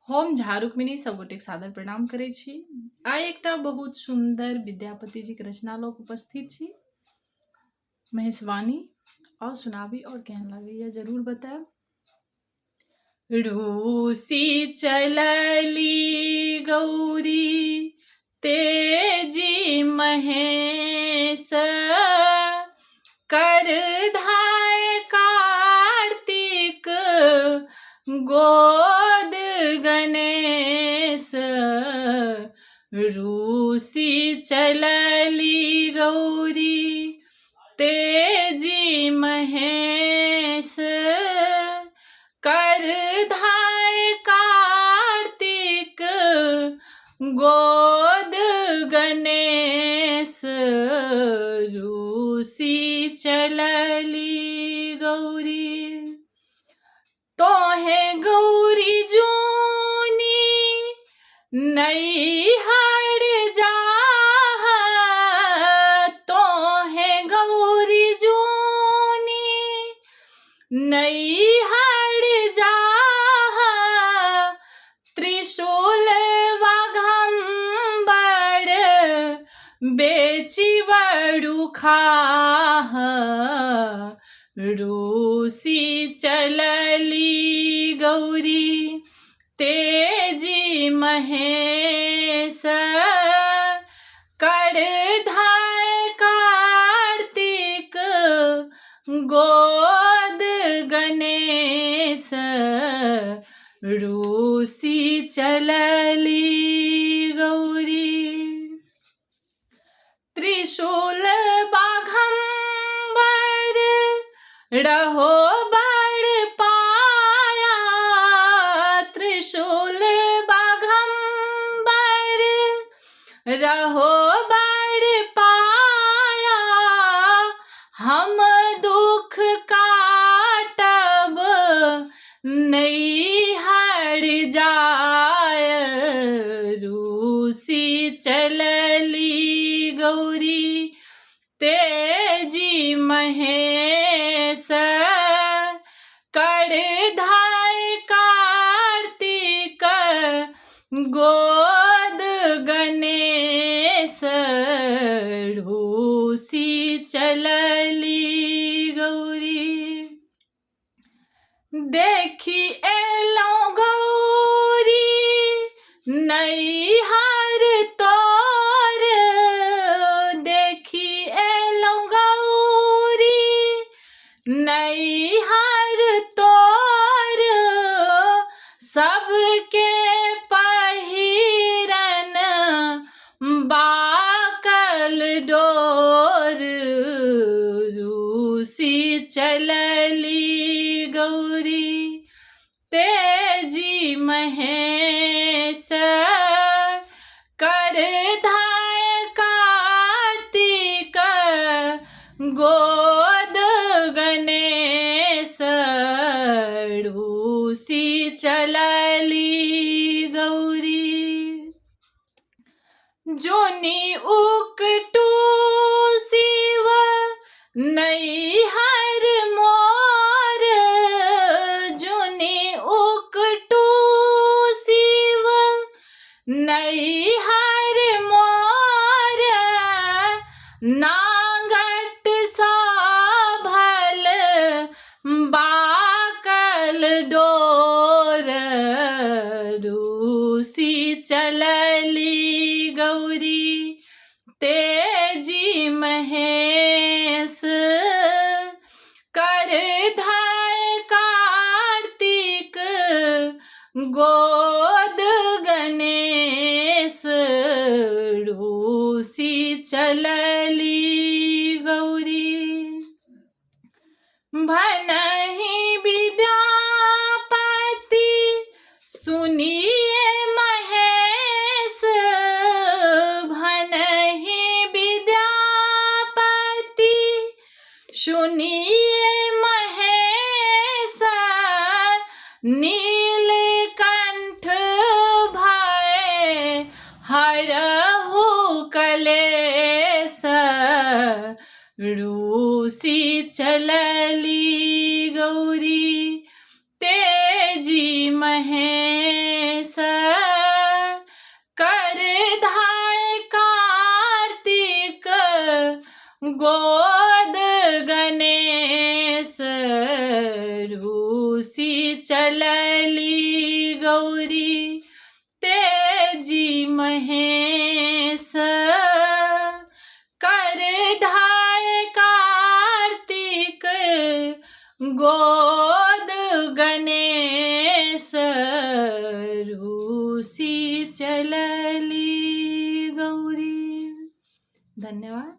हम झा रुक्मिणी सबगोटे सादर प्रणाम करै छी। आइ एकटा बहुत सुंदर विद्यापति जी के रचना लोक उपस्थित छी। महेशवाणी और सुनाबी और केहन लागैया जरूर बताएब। रूसी चलली गौरी तेजी महेश, कर धाय कार्तिक गोद गणेश। रूसी चलली गौरी तेजी महेश, कर धाय कार्तिक गोद गणेश। रूसी चलली गौरी तोहे गौरी जूनी नैहर जाह, तोहे गौरी जूनी नैहर जाह। त्रिशूल वाघम्बर बेची बड़ू खाह। रूसी चलली गौरी तेजी महेश, कर धाय कार्तिक गोद गणेश। रूसी चलली गौरी त्रिशूल बाघम्बर रहो बड़ पाया। त्रिशूल बाघम्बर रहो बड़ पाया। हम दुख काटब नैहर जाय। रूसी चलली गौरी तेजी महेश, कर धाय कार्तिक गोद गणेश। रूसी चलली गौरी देखी एलो गौरी नैहर तोर। देखी एलो गौरी नैहर तोर, सबके पहिरन बाकल डोर। रूसी चलली गौरी तेजी महेश, कर धाय कार्तिक गोद गणेश। रूसी चलली गौरी जोनी उकटू शिव नैहर मोर। जोनी उकटू शिव नैहर मोर, नांगट साभल बाकल डोर। रूसी चलली गौरी तेजी महेश, कर धाय कार्तिक गोद गणेश। रूसी चलली गौरी भनहि विद्यापति सुनिए महेश। भनहि विद्यापति सुनिए महेश, नीलकंठ भय हरहु कलेश। रूसी चलली गोद गणेश रूसी चलली गौरी तेजी महेश कर धाय कार्तिक गोद गणेश रूसी चलली गौरी। धन्यवाद।